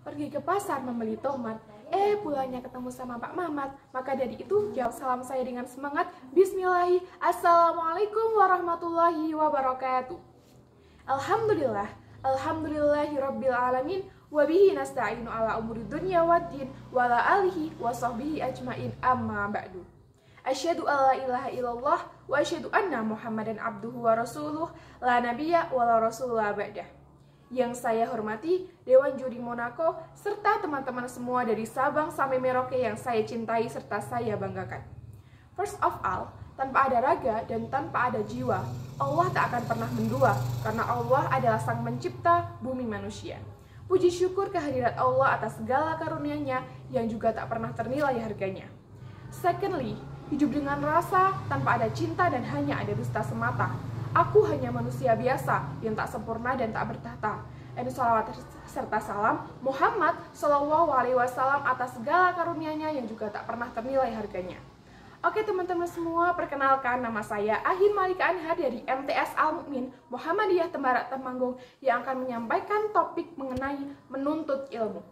pergi ke pasar membeli tomat. Pulangnya ketemu sama Pak Mamat. Maka dari itu, jawab salam saya dengan semangat. Bismillahi, Assalamualaikum warahmatullahi wabarakatuh. Alhamdulillah, alhamdulillahi rabbil alamin. Wabihi nasta'inu ala umuri dunya waddin. Wala alihi wa sahbihi ajmain, amma ba'du. Asyhadu alla ilaha illallah wa asyhadu anna Muhammadan abduhu wa rasuluh, la nabiyya wa la rasulullah ba'dah. Yang saya hormati Dewan Juri Monaco serta teman-teman semua dari Sabang sampai Merauke yang saya cintai serta saya banggakan. First of all, tanpa ada raga dan tanpa ada jiwa, Allah tak akan pernah mendua karena Allah adalah sang mencipta bumi manusia. Puji syukur kehadirat Allah atas segala karunia-Nya yang juga tak pernah ternilai harganya. Secondly, hidup dengan rasa tanpa ada cinta dan hanya ada dusta semata. Aku hanya manusia biasa yang tak sempurna dan tak bertahta. Dan salawat serta salam Muhammad SAW atas segala karunia-Nya yang juga tak pernah ternilai harganya. Oke teman-teman semua, perkenalkan nama saya Ahin Malika Anhar dari MTS Al-Mu'min Muhammadiyah Tembara Temanggung yang akan menyampaikan topik mengenai menuntut ilmu.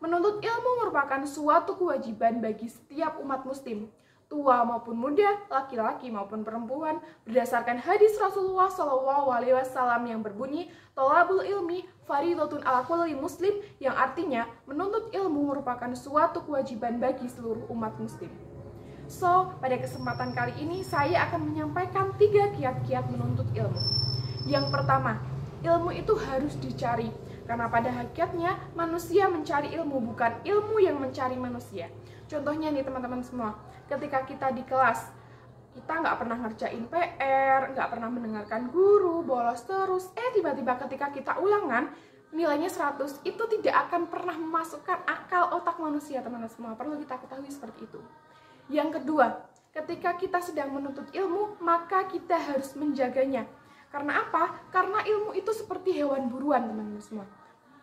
Menuntut ilmu merupakan suatu kewajiban bagi setiap umat muslim, tua maupun muda, laki-laki maupun perempuan, berdasarkan hadis Rasulullah SAW yang berbunyi, "Thalabul ilmi fardhatun ala kulli muslim," yang artinya menuntut ilmu merupakan suatu kewajiban bagi seluruh umat muslim. So, pada kesempatan kali ini saya akan menyampaikan 3 kiat-kiat menuntut ilmu. Yang pertama, ilmu itu harus dicari, karena pada hakikatnya manusia mencari ilmu, bukan ilmu yang mencari manusia. Contohnya nih teman-teman semua, ketika kita di kelas, kita nggak pernah ngerjain PR, nggak pernah mendengarkan guru, bolos terus, tiba-tiba ketika kita ulangan, nilainya 100, itu tidak akan pernah memasukkan akal otak manusia teman-teman semua, perlu kita ketahui seperti itu. Yang kedua, ketika kita sedang menuntut ilmu, maka kita harus menjaganya. Karena apa? Karena ilmu itu seperti hewan buruan teman-teman semua.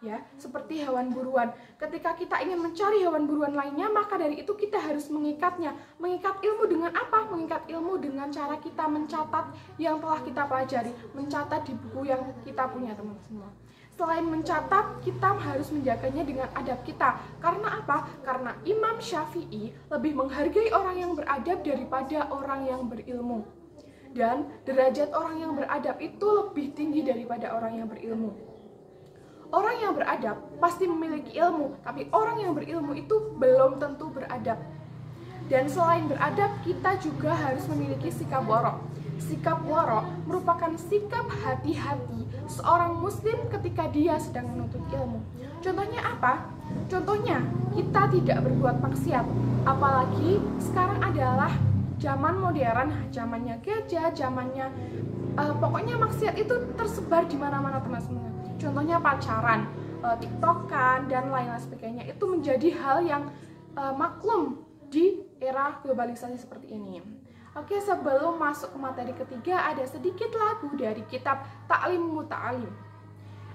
Ya, seperti hewan buruan. Ketika kita ingin mencari hewan buruan lainnya, maka dari itu kita harus mengikatnya. Mengikat ilmu dengan apa? Mengikat ilmu dengan cara kita mencatat yang telah kita pelajari, mencatat di buku yang kita punya teman-teman semua. Selain mencatat, kita harus menjaganya dengan adab kita. Karena apa? Karena Imam Syafi'i lebih menghargai orang yang beradab daripada orang yang berilmu. Dan derajat orang yang beradab itu lebih tinggi daripada orang yang berilmu. Orang yang beradab pasti memiliki ilmu, tapi orang yang berilmu itu belum tentu beradab. Dan selain beradab, kita juga harus memiliki sikap warok. Sikap warok merupakan sikap hati-hati seorang muslim ketika dia sedang menuntut ilmu. Contohnya apa? Contohnya, kita tidak berbuat maksiat. Apalagi sekarang adalah zaman modern, zamannya gadget, zamannya pokoknya maksiat itu tersebar di mana-mana teman-teman. Contohnya pacaran, tiktokan, dan lain-lain sebagainya. Itu menjadi hal yang maklum di era globalisasi seperti ini. Oke, sebelum masuk ke materi ketiga, ada sedikit lagu dari kitab Ta'lim Muta'alim.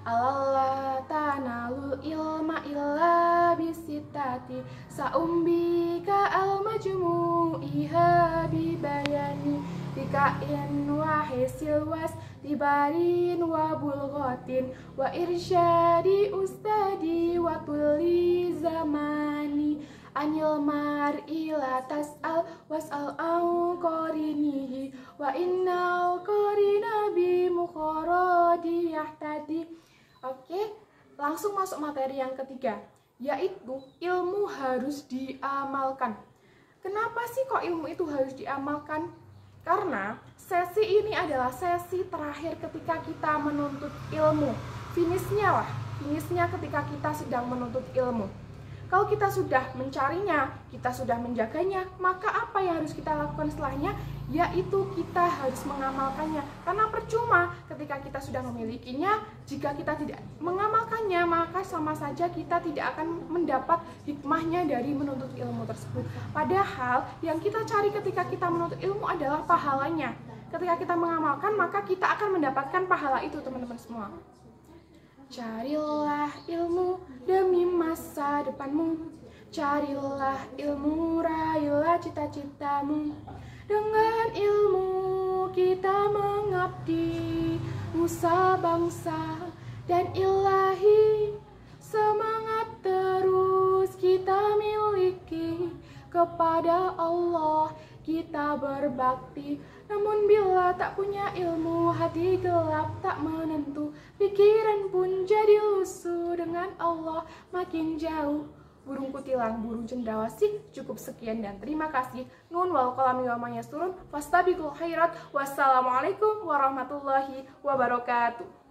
Alla tanalul ilma illa bisitati saumbika al-majmu'iha bibayani dikain wa hisilwas dibarin wa bulghatin wa irsyadi ustadi wa tuli zamani anil mar'i la tas'al was'al au qarinihi wa innal qarina bi mukharadi yahtadi. Oke, langsung masuk materi yang ketiga, yaitu ilmu harus diamalkan. Kenapa sih kok ilmu itu harus diamalkan? Karena sesi ini adalah sesi terakhir ketika kita menuntut ilmu. Finishnya ketika kita sedang menuntut ilmu. Kalau kita sudah mencarinya, kita sudah menjaganya, maka apa yang harus kita lakukan setelahnya? Yaitu kita harus mengamalkannya. Karena percuma ketika kita sudah memilikinya, jika kita tidak mengamalkannya, maka sama saja kita tidak akan mendapat hikmahnya dari menuntut ilmu tersebut. Padahal yang kita cari ketika kita menuntut ilmu adalah pahalanya. Ketika kita mengamalkan, maka kita akan mendapatkan pahala itu teman-teman semua. Carilah ilmu demi masa depanmu. Carilah ilmu, raihlah cita-citamu. Dengan ilmu kita mengabdi nusa bangsa dan ilahi. Semangat kepada Allah kita berbakti. Namun bila tak punya ilmu, hati gelap tak menentu, pikiran pun jadi lusuh, dengan Allah makin jauh. Burung kutilang, burung cendrawasih. Cukup sekian dan terima kasih. Nun wal qalami wa ma yasturun. Fastabiqul khairat. Wassalamualaikum warahmatullahi wabarakatuh.